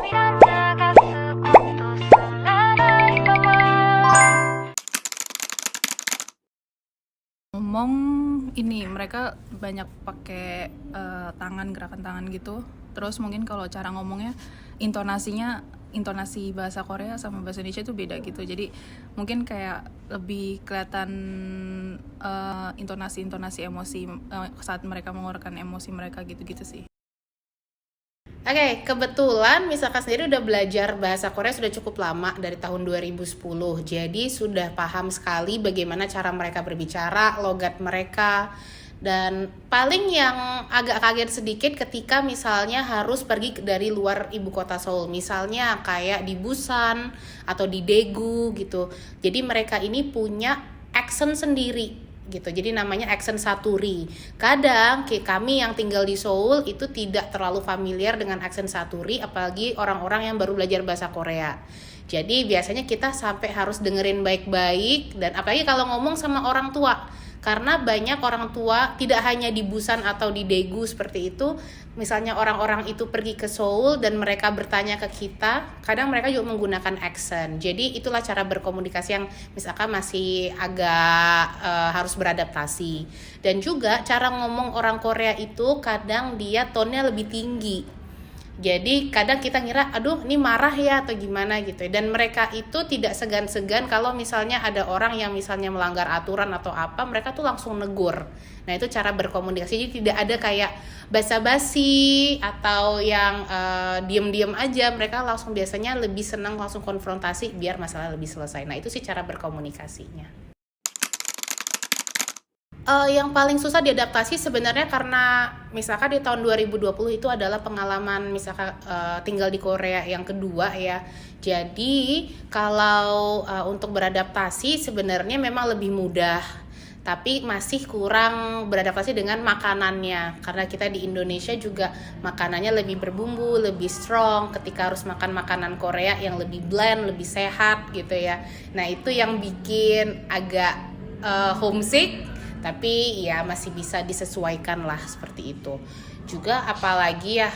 Ngomong ini mereka banyak pakai tangan, gerakan tangan gitu. Terus mungkin kalau cara ngomongnya intonasi bahasa Korea sama bahasa Indonesia itu beda gitu. Jadi mungkin kayak lebih kelihatan intonasi emosi saat mereka mengeluarkan emosi mereka gitu-gitu sih. Oke, kebetulan Misaka sendiri udah belajar bahasa Korea sudah cukup lama dari tahun 2010. Jadi sudah paham sekali bagaimana cara mereka berbicara, logat mereka. Dan paling yang agak kaget sedikit ketika misalnya harus pergi dari luar ibu kota Seoul. Misalnya kayak di Busan atau di Daegu gitu. Jadi mereka ini punya accent sendiri gitu. Jadi namanya accent Saturi. Kadang kami yang tinggal di Seoul itu tidak terlalu familiar dengan accent Saturi, apalagi orang-orang yang baru belajar bahasa Korea. Jadi biasanya kita sampai harus dengerin baik-baik, dan apalagi kalau ngomong sama orang tua. Karena banyak orang tua, tidak hanya di Busan atau di Daegu seperti itu, misalnya orang-orang itu pergi ke Seoul dan mereka bertanya ke kita, kadang mereka juga menggunakan accent. Jadi itulah cara berkomunikasi yang misalkan masih agak harus beradaptasi. Dan juga cara ngomong orang Korea itu kadang dia tone-nya lebih tinggi. Jadi kadang kita ngira, aduh ini marah ya atau gimana gitu. Dan mereka itu tidak segan-segan kalau misalnya ada orang yang misalnya melanggar aturan atau apa, mereka tuh langsung negur. Nah itu cara berkomunikasi, jadi tidak ada kayak basa-basi atau yang diem-diem aja. Mereka langsung biasanya lebih senang langsung konfrontasi biar masalah lebih selesai. Nah itu sih cara berkomunikasinya. Yang paling susah diadaptasi sebenarnya karena misalkan di tahun 2020 itu adalah pengalaman misalkan tinggal di Korea yang kedua ya. Jadi kalau untuk beradaptasi sebenarnya memang lebih mudah, tapi masih kurang beradaptasi dengan makanannya karena kita di Indonesia juga makanannya lebih berbumbu, lebih strong. Ketika harus makan makanan Korea yang lebih bland, lebih sehat gitu ya. Nah itu yang bikin agak homesick, tapi ya masih bisa disesuaikan lah seperti itu. Juga apalagi ya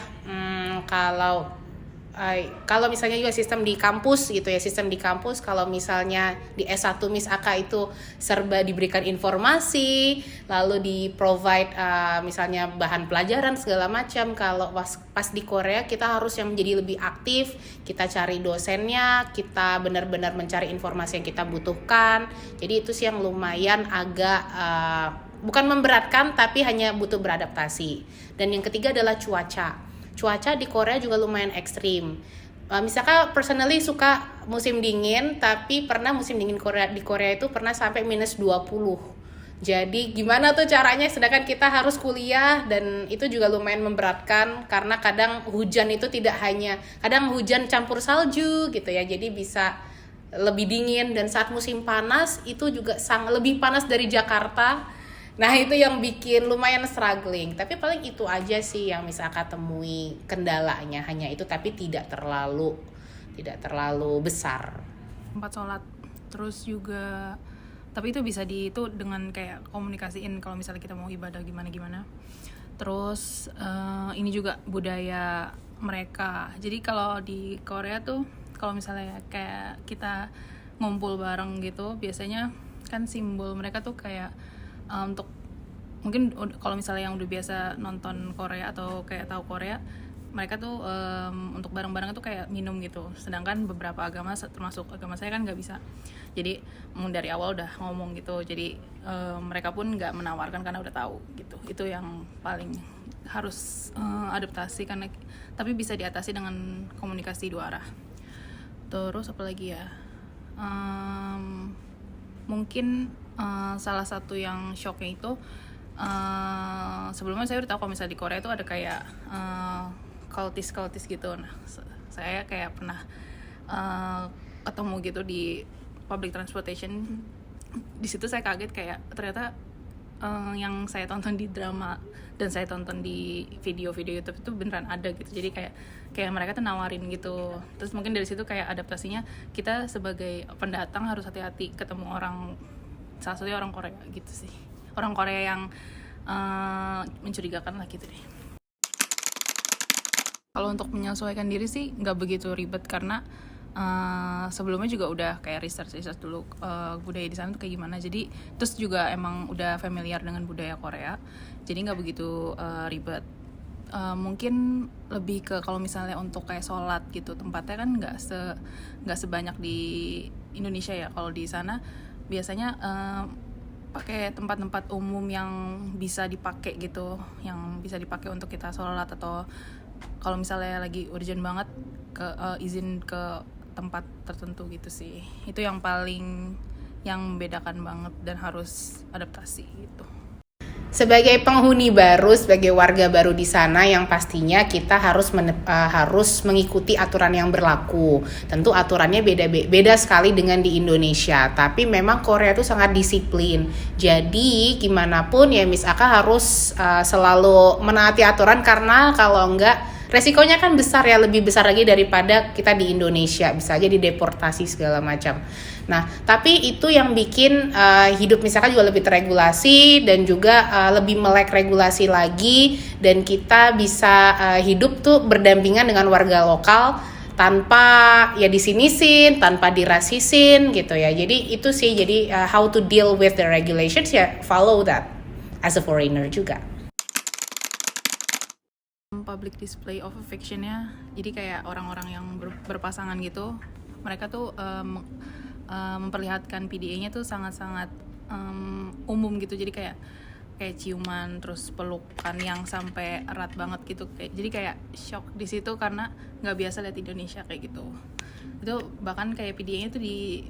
kalau misalnya juga sistem di kampus gitu ya, sistem di kampus kalau misalnya di S1 Miss Aka itu serba diberikan informasi, lalu di provide misalnya bahan pelajaran segala macam. Kalau pas di Korea kita harus yang menjadi lebih aktif, kita cari dosennya, kita benar-benar mencari informasi yang kita butuhkan. Jadi itu sih yang lumayan agak bukan memberatkan tapi hanya butuh beradaptasi. Dan yang ketiga adalah cuaca di Korea juga lumayan ekstrim. Misalkan personally suka musim dingin, tapi pernah musim dingin di Korea itu pernah sampai minus 20. Jadi gimana tuh caranya, sedangkan kita harus kuliah, dan itu juga lumayan memberatkan karena kadang hujan itu tidak hanya, kadang hujan campur salju gitu ya, jadi bisa lebih dingin. Dan saat musim panas itu juga lebih panas dari Jakarta. Nah itu yang bikin lumayan struggling. Tapi paling itu aja sih yang misalkan temui kendalanya, hanya itu, tapi tidak terlalu besar. Tempat sholat, terus juga tapi itu bisa itu dengan kayak komunikasiin kalau misalnya kita mau ibadah gimana. Terus ini juga budaya mereka. Jadi kalau di Korea tuh kalau misalnya kayak kita ngumpul bareng gitu, biasanya kan simbol mereka tuh kayak untuk mungkin kalau misalnya yang udah biasa nonton Korea atau kayak tahu Korea, mereka tuh untuk bareng-bareng tuh kayak minum gitu. Sedangkan beberapa agama termasuk agama saya kan nggak bisa. Jadi dari awal udah ngomong gitu. Jadi mereka pun nggak menawarkan karena udah tahu gitu. Itu yang paling harus adaptasi karena, tapi bisa diatasi dengan komunikasi dua arah. Terus apa lagi ya? Mungkin salah satu yang shocknya itu sebelumnya saya udah tahu kalau misalnya di Korea itu ada kayak cultis gitu. Nah saya kayak pernah ketemu gitu di public transportation. Di situ saya kaget kayak ternyata yang saya tonton di drama dan saya tonton di video-video YouTube itu beneran ada gitu. Jadi kayak mereka tuh nawarin gitu. Terus mungkin dari situ kayak adaptasinya kita sebagai pendatang harus hati-hati ketemu orang, salah satunya orang Korea gitu sih. Orang Korea yang mencurigakan lah gitu deh. Kalau untuk menyesuaikan diri sih nggak begitu ribet karena sebelumnya juga udah kayak research dulu budaya di sana tuh kayak gimana. Jadi terus juga emang udah familiar dengan budaya Korea. Jadi nggak begitu ribet. Mungkin lebih ke kalau misalnya untuk kayak sholat gitu, tempatnya kan nggak sebanyak di Indonesia ya. Kalau di sana biasanya pakai tempat-tempat umum yang bisa dipakai gitu, yang bisa dipakai untuk kita sholat, atau kalau misalnya lagi urgent banget ke izin ke tempat tertentu gitu sih. Itu yang paling yang membedakan banget dan harus adaptasi gitu. Sebagai penghuni baru, sebagai warga baru di sana, yang pastinya kita harus mengikuti aturan yang berlaku. Tentu aturannya beda sekali dengan di Indonesia, tapi memang Korea itu sangat disiplin. Jadi gimana pun ya Miss Aka harus selalu menaati aturan, karena kalau enggak resikonya kan besar ya, lebih besar lagi daripada kita di Indonesia, bisa aja dideportasi segala macam. Nah, tapi itu yang bikin hidup misalkan juga lebih teregulasi dan juga lebih melek regulasi lagi, dan kita bisa hidup tuh berdampingan dengan warga lokal tanpa ya disinisin, tanpa dirasisin gitu ya. Jadi itu sih, jadi how to deal with the regulations ya, follow that as a foreigner juga. Public display of affection-nya, jadi kayak orang-orang yang berpasangan gitu, mereka tuh memperlihatkan PDA-nya tuh sangat-sangat umum gitu. Jadi kayak ciuman, terus pelukan yang sampai erat banget gitu. Jadi kayak shock di situ karena nggak biasa lihat Indonesia kayak gitu. Itu bahkan kayak PDA-nya tuh di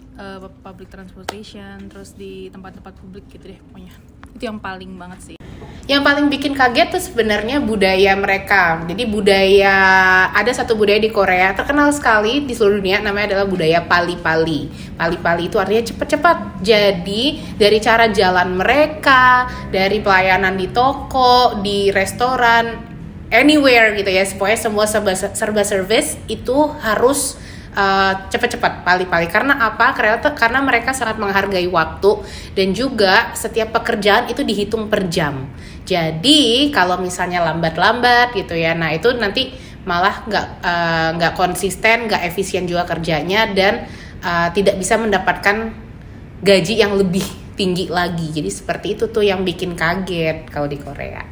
public transportation, terus di tempat-tempat publik gitu deh pokoknya. Itu yang paling banget sih. Yang paling bikin kaget tuh sebenarnya budaya mereka. Jadi ada satu budaya di Korea terkenal sekali di seluruh dunia, namanya adalah budaya pali-pali. Pali-pali itu artinya cepat-cepat. Jadi dari cara jalan mereka, dari pelayanan di toko, di restoran, anywhere gitu ya, pokoknya semua serba service itu harus cepat-cepat, pali-pali. Karena apa? Karena mereka sangat menghargai waktu, dan juga setiap pekerjaan itu dihitung per jam. Jadi kalau misalnya lambat-lambat gitu ya, nah itu nanti malah nggak konsisten, nggak efisien juga kerjanya, dan tidak bisa mendapatkan gaji yang lebih tinggi lagi. Jadi seperti itu tuh yang bikin kaget kalau di Korea.